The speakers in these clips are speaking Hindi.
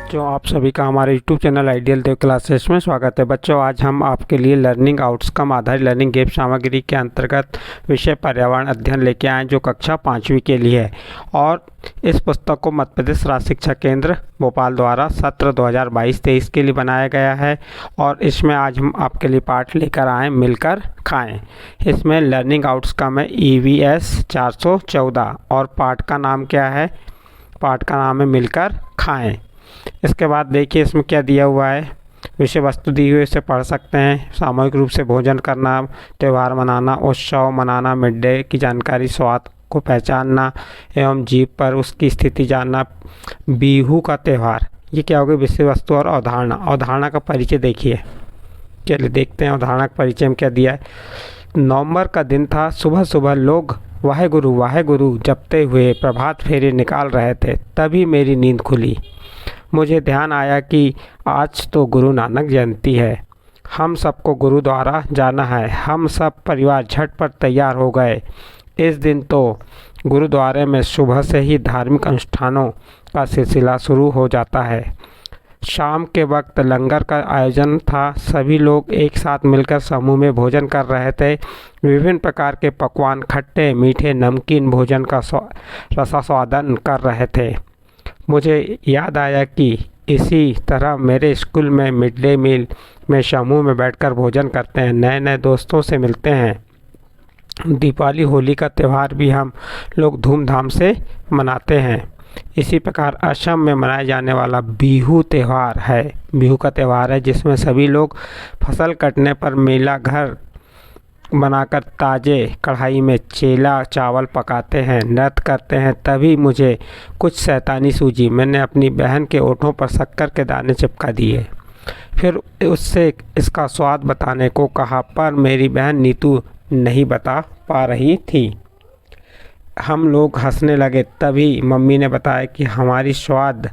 बच्चों, आप सभी का हमारे YouTube चैनल आइडियल देव क्लासेस में स्वागत है। बच्चों, आज हम आपके लिए लर्निंग आउटकम आधारित लर्निंग गेम सामग्री के अंतर्गत विषय पर्यावरण अध्ययन लेके आए जो कक्षा 5वीं के लिए है। और इस पुस्तक को मध्य प्रदेश राज्य शिक्षा केंद्र भोपाल द्वारा सत्र 2022-23 के लिए बनाया गया है। और इसमें आज हम आपके लिए पाठ लेकर आए मिलकर खाएं। इसमें लर्निंग आउटकम है EVS 414 और पाठ का नाम क्या है? पाठ का नाम है मिलकर खाएं। इसके बाद देखिए इसमें क्या दिया हुआ है। विषय वस्तु दी हुई, इसे पढ़ सकते हैं। सामूहिक रूप से भोजन करना, त्यौहार मनाना, उत्सव मनाना, मिड डे की जानकारी, स्वाद को पहचानना एवं जीव पर उसकी स्थिति जानना, बिहू का त्यौहार। ये क्या होगा? विषय वस्तु और अवधारणा। अवधारणा का परिचय देखिए। चलिए देखते हैं अवधारणा का परिचय में क्या दिया है। नवंबर का दिन था। सुबह सुबह लोग वाहे गुरु जपते हुए प्रभात फेरी निकाल रहे थे। तभी मेरी नींद खुली। मुझे ध्यान आया कि आज तो गुरु नानक जयंती है। हम सबको गुरुद्वारा जाना है। हम सब परिवार झटपट तैयार हो गए। इस दिन तो गुरुद्वारे में सुबह से ही धार्मिक अनुष्ठानों का सिलसिला शुरू हो जाता है। शाम के वक्त लंगर का आयोजन था। सभी लोग एक साथ मिलकर समूह में भोजन कर रहे थे। विभिन्न प्रकार के पकवान, खट्टे मीठे नमकीन भोजन का रसास्वादन कर रहे थे। मुझे याद आया कि इसी तरह मेरे स्कूल में मिड डे मील में समूह में बैठकर भोजन करते हैं, नए नए दोस्तों से मिलते हैं। दीपावली, होली का त्यौहार भी हम लोग धूमधाम से मनाते हैं। इसी प्रकार असम में मनाया जाने वाला बिहू त्यौहार है। बिहू का त्यौहार है जिसमें सभी लोग फसल कटने पर मेला घर बनाकर ताजे कढ़ाई में चेला चावल पकाते हैं, नृत्य करते हैं। तभी मुझे कुछ शैतानी सूझी। मैंने अपनी बहन के ओठों पर शक्कर के दाने चिपका दिए। फिर उससे इसका स्वाद बताने को कहा, पर मेरी बहन नीतू नहीं बता पा रही थी। हम लोग हंसने लगे। तभी मम्मी ने बताया कि हमारी स्वाद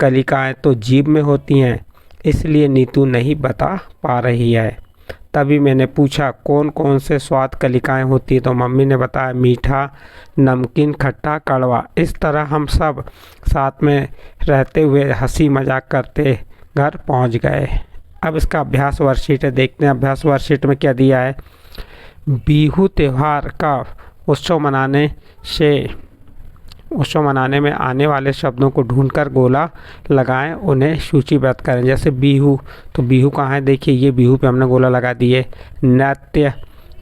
कलिकाएँ तो जीभ में होती हैं, इसलिए नीतू नहीं बता पा रही है। तभी मैंने पूछा कौन कौन से स्वाद कलिकाएँ होती हैं, तो मम्मी ने बताया मीठा, नमकीन, खट्टा, कड़वा। इस तरह हम सब साथ में रहते हुए हंसी मजाक करते घर पहुंच गए। अब इसका अभ्यास वर्कशीट है, देखते हैं अभ्यास वर्कशीट में क्या दिया है। बिहू त्यौहार का उत्सव मनाने में आने वाले शब्दों को ढूंढकर गोला लगाएं, उन्हें सूचीबद्ध करें। जैसे बिहू, तो बिहू कहाँ है? देखिए ये बिहू पे हमने गोला लगा दिए। नृत्य,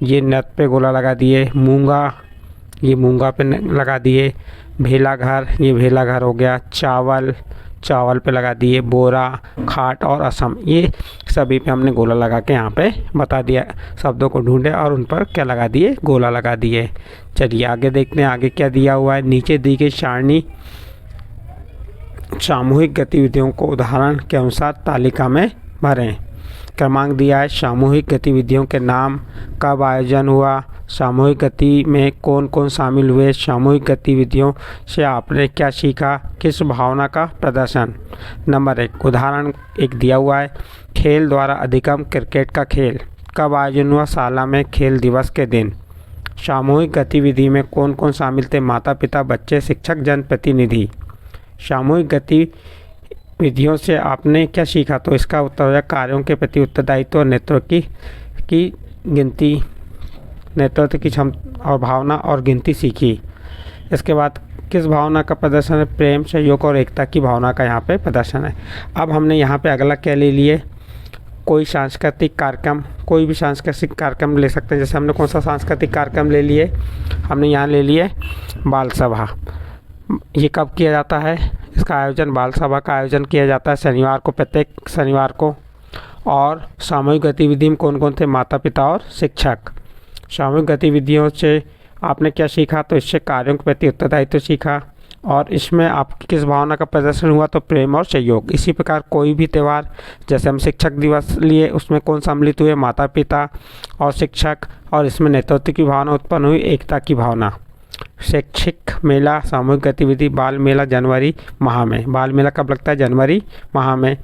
ये नृत्य पे गोला लगा दिए। मूंगा, ये मूंगा पे लगा दिए। भेला घर, ये भेला घर हो गया। चावल, चावल पे लगा दिए। बोरा, खाट और असम, ये सभी पे हमने गोला लगा के यहाँ पे बता दिया। शब्दों को ढूंढे और उन पर क्या लगा दिए? गोला लगा दिए। चलिए आगे देखते हैं आगे क्या दिया हुआ है। नीचे दी गई सारणी सामूहिक गतिविधियों को उदाहरण के अनुसार तालिका में भरें। क्रमांक दिया है। सामूहिक गतिविधियों के नाम, कब आयोजन हुआ, सामूहिक गति में कौन कौन शामिल हुए, सामूहिक गतिविधियों से आपने क्या सीखा, किस भावना का प्रदर्शन। नंबर 1 उदाहरण एक दिया हुआ है। खेल द्वारा अधिगम, क्रिकेट का खेल। कब आयोजन हुआ? शाला में खेल दिवस के दिन। सामूहिक गतिविधि में कौन कौन शामिल थे? माता पिता, बच्चे, शिक्षक, जनप्रतिनिधि। सामूहिक गतिविधियों से आपने क्या सीखा? तो इसका उत्तर है कार्यों के प्रति उत्तरदायित्व और नेतृत्व की गिनती, नेतृत्व की क्षमता और भावना और गिनती सीखी। इसके बाद किस भावना का प्रदर्शन है? प्रेम, सहयोग और एकता की भावना का यहाँ पे प्रदर्शन है। अब हमने यहाँ पे अगला क्या ले लिए? कोई सांस्कृतिक कार्यक्रम, कोई भी सांस्कृतिक कार्यक्रम ले सकते हैं। जैसे हमने कौन सा सांस्कृतिक कार्यक्रम ले लिए? हमने यहाँ ले लिए बाल सभा। ये कब किया जाता है? इसका आयोजन, बाल सभा का आयोजन किया जाता है शनिवार को, प्रत्येक शनिवार को। और सामूहिक गतिविधि में कौन कौन थे? माता पिता और शिक्षक। सामूहिक गतिविधियों से आपने क्या सीखा? तो इससे कार्यों के प्रति उत्तरदायित्व सीखा। और इसमें आपकी किस भावना का प्रदर्शन हुआ? तो प्रेम और सहयोग। इसी प्रकार कोई भी त्यौहार, जैसे हम शिक्षक दिवस लिए, उसमें कौन सम्मिलित हुए? माता पिता और शिक्षक। और इसमें नेतृत्व की भावना उत्पन्न हुई, एकता की भावना। शैक्षिक मेला, सामूहिक गतिविधि, बाल मेला जनवरी माह में। बाल मेला कब लगता है? जनवरी माह में।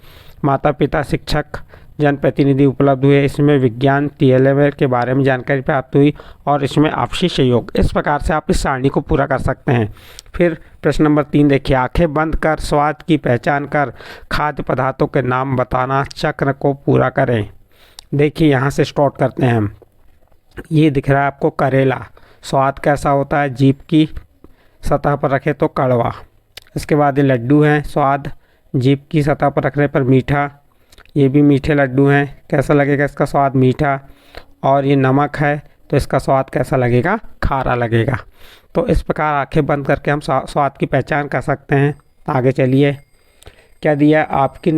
माता पिता, शिक्षक जनप्रतिनिधि उपलब्ध हुए। इसमें विज्ञान TLM के बारे में जानकारी प्राप्त हुई और इसमें आपसी सहयोग। इस प्रकार से आप इस सारणी को पूरा कर सकते हैं। फिर प्रश्न नंबर 3 देखिए, आंखें बंद कर स्वाद की पहचान कर खाद्य पदार्थों के नाम बताना चक्र को पूरा करें। देखिए यहाँ से स्टार्ट करते हैं हम। ये दिख रहा है आपको करेला, स्वाद कैसा होता है, जीभ की सतह पर रखे तो कड़वा। इसके बाद ये लड्डू हैं, स्वाद जीभ की सतह पर रखने पर मीठा। ये भी मीठे लड्डू हैं, कैसा लगेगा इसका स्वाद, मीठा। और ये नमक है तो इसका स्वाद कैसा लगेगा, खारा लगेगा। तो इस प्रकार आंखें बंद करके हम स्वाद की पहचान कर सकते हैं। आगे चलिए, क्या दिया, आपकी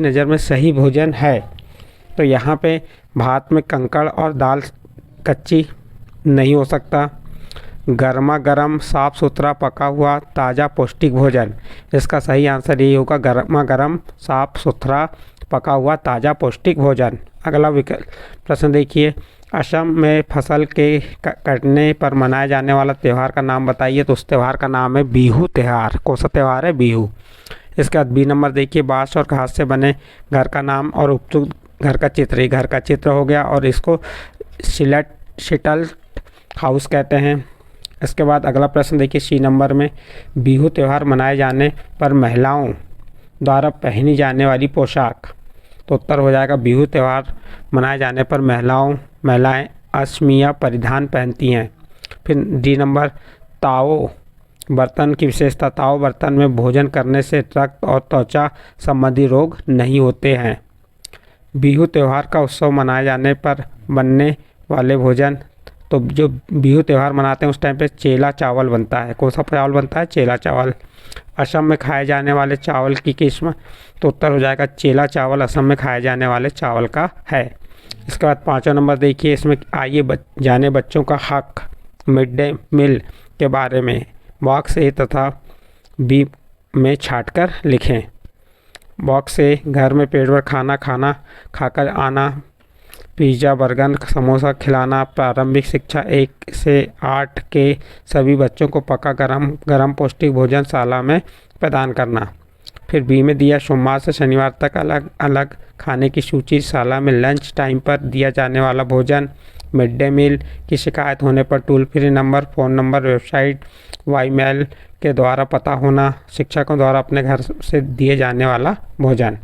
नज़र में सही भोजन है। तो यहाँ पे भात में कंकड़ और दाल कच्ची नहीं हो सकता। गर्मा गर्म साफ़ सुथरा पका हुआ ताज़ा पौष्टिक भोजन, इसका सही आंसर यही होगा, गर्मा गर्म साफ़ सुथरा पका हुआ ताज़ा पौष्टिक भोजन। अगला विकल्प प्रश्न देखिए, असम में फसल के कटने पर मनाए जाने वाला त्यौहार का नाम बताइए। तो उस त्यौहार का नाम है बिहू त्यौहार। कौन सा त्यौहार है, बिहू। इसके बाद बी नंबर देखिए, बाँस और घास से बने घर का नाम और उपयुक्त घर का चित्र। ये घर का चित्र हो गया और इसको शिटल हाउस कहते हैं। इसके बाद अगला प्रश्न देखिए, सी नंबर में, बिहू त्यौहार मनाए जाने पर महिलाओं द्वारा पहनी जाने वाली पोशाक। तो उत्तर हो जाएगा, बिहू त्यौहार मनाए जाने पर महिलाएं असमिया परिधान पहनती हैं। फिर डी नंबर, ताओ बर्तन की विशेषता। ताओ बर्तन में भोजन करने से रक्त और त्वचा संबंधी रोग नहीं होते हैं। बिहू त्यौहार का उत्सव मनाए जाने पर बनने वाले भोजन, तो जो बिहू त्यौहार मनाते हैं उस टाइम पे चेला चावल बनता है। कौन सा चावल बनता है, चेला चावल। असम में खाए जाने वाले चावल की किस्म, तो उत्तर हो जाएगा चेला चावल असम में खाए जाने वाले चावल का है। इसके बाद 5वां नंबर देखिए, इसमें आइए जाने बच्चों का हक मिड डे मील के बारे में। बॉक्स ए तथा बी में छांटकर लिखें। बॉक्स ए, घर में पेट भर खाना खाकर आना, पिज़्ज़ा बर्गर समोसा खिलाना। प्रारंभिक शिक्षा 1 से 8 के सभी बच्चों को पका गरम पौष्टिक भोजन शाला में प्रदान करना। फिर बी में दिया, सोमवार से शनिवार तक अलग अलग खाने की सूची, शाला में लंच टाइम पर दिया जाने वाला भोजन। मिड डे मील की शिकायत होने पर toll free number, phone number, website, ymail के द्वारा पता होना, शिक्षकों द्वारा अपने घर से दिए जाने वाला भोजन।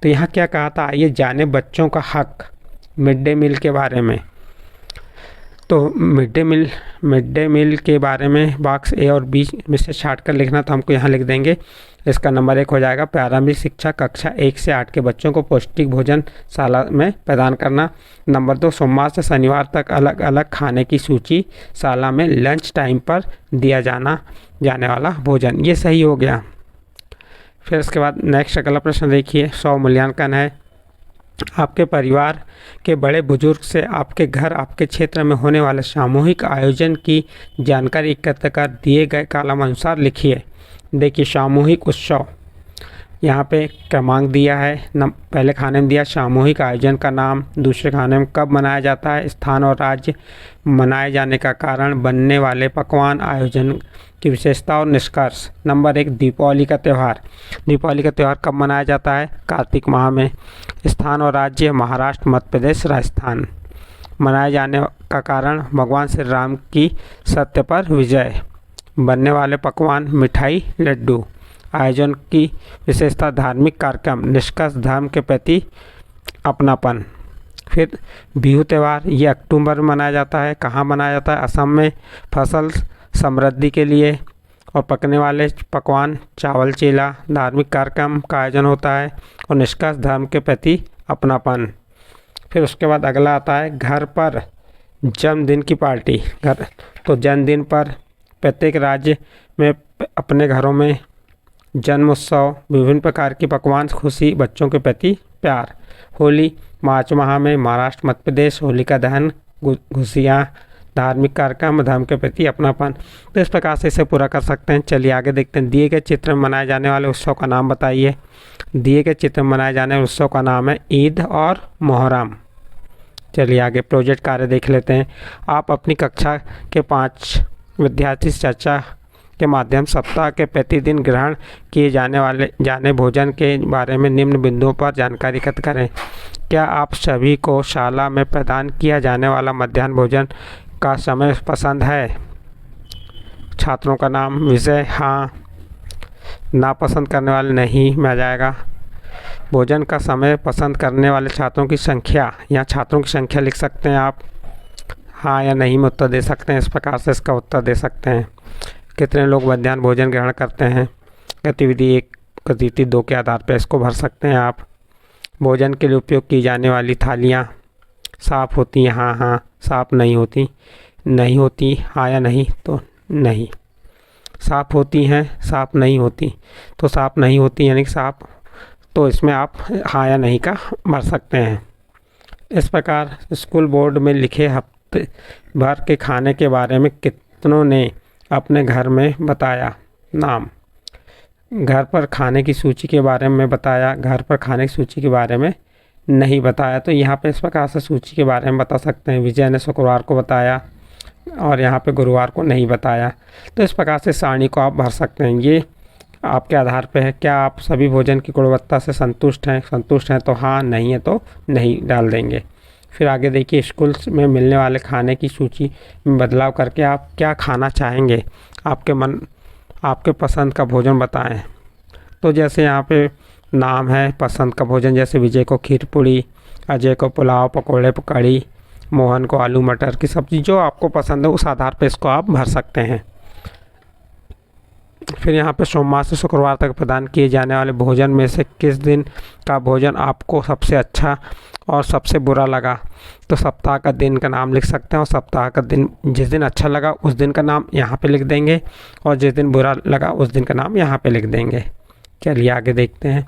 तो यहाँ क्या कहा था, आइए जाने बच्चों का हक मिड डे मील के बारे में। तो मिड डे मील के बारे में बॉक्स ए और बी में से छांट कर लिखना, तो हमको यहाँ लिख देंगे। इसका नंबर 1 हो जाएगा, प्रारंभिक शिक्षा कक्षा 1 से 8 के बच्चों को पौष्टिक भोजन शाला में प्रदान करना। नंबर 2, सोमवार से शनिवार तक अलग अलग खाने की सूची, शाला में लंच टाइम पर दिया जाने वाला भोजन। ये सही हो गया। फिर इसके बाद नेक्स्ट अगला प्रश्न देखिए, 100 मूल्यांकन है। आपके परिवार के बड़े बुजुर्ग से आपके घर, आपके क्षेत्र में होने वाले सामूहिक आयोजन की जानकारी एकत्र कर दिए गए कॉलम अनुसार लिखिए। देखिए, सामूहिक उत्सव, यहाँ पे क्रमांक दिया है। पहले खाने में दिया सामूहिक आयोजन का नाम, दूसरे खाने में कब मनाया जाता है, स्थान और राज्य, मनाए जाने का कारण, बनने वाले पकवान, आयोजन की विशेषता और निष्कर्ष। नंबर 1, दीपावली का त्यौहार। दीपावली का त्यौहार कब मनाया जाता है, कार्तिक माह में। स्थान और राज्य, महाराष्ट्र, मध्य प्रदेश, राजस्थान। मनाए जाने का कारण, भगवान श्री राम की सत्य पर विजय। बनने वाले पकवान, मिठाई, लड्डू। आयोजन की विशेषता, धार्मिक कार्यक्रम, निष्कर्ष, धर्म के प्रति अपनापन। फिर बिहू त्यौहार, ये अक्टूबर में मनाया जाता है। कहाँ मनाया जाता है, असम में। फसल समृद्धि के लिए और पकने वाले पकवान, चावल चेला। धार्मिक कार्यक्रम का आयोजन होता है और निष्कर्ष, धर्म के प्रति अपनापन। फिर उसके बाद अगला आता है, घर पर जन्मदिन की पार्टी। घर, तो जन्मदिन पर प्रत्येक राज्य में अपने घरों में जन्म उत्सव, विभिन्न प्रकार के पकवान, खुशी, बच्चों के प्रति प्यार। होली मार्च माह में, महाराष्ट्र, मध्य प्रदेश। होलिका दहन, खुशियाँ, धार्मिक कार्यक्रम, धर्म के प्रति अपनापन। तो इस प्रकार से इसे पूरा कर सकते हैं। चलिए आगे देखते हैं। दिए गए चित्र में मनाए जाने वाले उत्सव का नाम बताइए। दिए गए चित्र में मनाए जाने वाले उत्सव का नाम है ईद और मुहर्रम। चलिए आगे प्रोजेक्ट कार्य देख लेते हैं। आप अपनी कक्षा के 5 विद्यार्थी से चर्चा के माध्यम सप्ताह के प्रतिदिन ग्रहण किए जाने भोजन के बारे में निम्न बिंदुओं पर जानकारी एकत्र करें। क्या आप सभी को शाला में प्रदान किया जाने वाला मध्याह्न भोजन का समय पसंद है? छात्रों का नाम, विषय हाँ, नापसंद करने वाले नहीं में आ जाएगा। भोजन का समय पसंद करने वाले छात्रों की संख्या, यहाँ छात्रों की संख्या लिख सकते हैं आप, हाँ या नहीं में उत्तर दे सकते हैं। इस प्रकार से इसका उत्तर दे सकते हैं। कितने लोग मध्याह्न भोजन ग्रहण करते हैं? गतिविधि 1, गतिविधि 2 के आधार पर इसको भर सकते हैं आप। भोजन के लिए उपयोग की जाने वाली थालियाँ साफ़ होती हैं? हाँ हाँ, साफ़ नहीं होती, नहीं होती, हाँ या नहीं, तो नहीं। साफ़ होती हैं, साफ़ नहीं होती, तो साफ़ नहीं होती यानी कि साफ़, तो इसमें आप हाँ या नहीं का भर सकते हैं। इस प्रकार स्कूल बोर्ड में लिखे हफ्ते भर के खाने के बारे में कितनों ने अपने घर में बताया? नाम, घर पर खाने की सूची के बारे में बताया, घर पर खाने की सूची के बारे में नहीं बताया। तो यहाँ पे इस प्रकार से सूची के बारे में बता सकते हैं। विजय ने शुक्रवार को बताया और यहाँ पे गुरुवार को नहीं बताया। तो इस प्रकार से सारणी को आप भर सकते हैं। ये आपके आधार पे है। क्या आप सभी भोजन की गुणवत्ता से संतुष्ट हैं? संतुष्ट हैं तो हाँ, नहीं है तो नहीं डाल देंगे। फिर आगे देखिए, स्कूल में मिलने वाले खाने की सूची में बदलाव करके आप क्या खाना चाहेंगे? आपके पसंद का भोजन बताएं। तो जैसे यहाँ पे नाम है पसंद का भोजन, जैसे विजय को खीर पूड़ी, अजय को पुलाव, पकौड़े, कढ़ी, मोहन को आलू मटर की सब्ज़ी, जो आपको पसंद है उस आधार पे इसको आप भर सकते हैं। फिर यहाँ पे सोमवार से शुक्रवार तक प्रदान किए जाने वाले भोजन में से किस दिन का भोजन आपको सबसे अच्छा और सबसे बुरा लगा? तो सप्ताह का दिन का नाम लिख सकते हैं और सप्ताह का दिन, जिस दिन अच्छा लगा उस दिन का नाम यहाँ पे लिख देंगे और जिस दिन बुरा लगा उस दिन का नाम यहाँ पे लिख देंगे। चलिए आगे देखते हैं।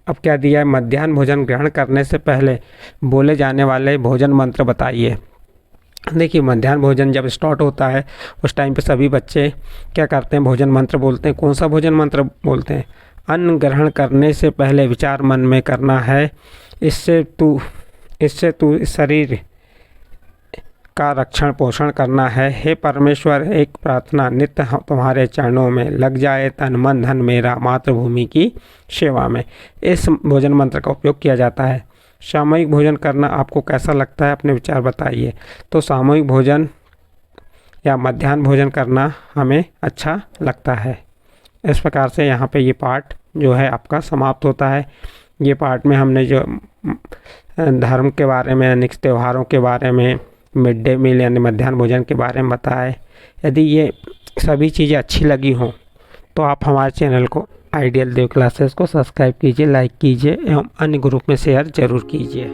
अब क्या दिया है? मध्याह्न भोजन ग्रहण करने से पहले बोले जाने वाले भोजन मंत्र बताइए। देखिए, मध्याह्न भोजन जब स्टार्ट होता है उस टाइम पे सभी बच्चे क्या करते हैं? भोजन मंत्र बोलते हैं। कौन सा भोजन मंत्र बोलते हैं? अन्न ग्रहण करने से पहले विचार मन में करना है, इससे तू शरीर का रक्षण पोषण करना है। हे परमेश्वर, एक प्रार्थना नित्य तुम्हारे चरणों में लग जाए, तन मन धन मेरा मातृभूमि की सेवा में। इस भोजन मंत्र का उपयोग किया जाता है। सामूहिक भोजन करना आपको कैसा लगता है? अपने विचार बताइए। तो सामूहिक भोजन या मध्याह्न भोजन करना हमें अच्छा लगता है। इस प्रकार से यहाँ पे ये पार्ट जो है आपका समाप्त होता है। ये पार्ट में हमने जो धर्म के बारे में, यानी त्योहारों के बारे में, मिड डे मील यानी मध्याह्न भोजन के बारे में बताया। यदि ये सभी चीज़ें अच्छी लगी हों तो आप हमारे चैनल को आइडियल देव क्लासेस को सब्सक्राइब कीजिए, लाइक कीजिए एवं अन्य ग्रुप में शेयर ज़रूर कीजिए।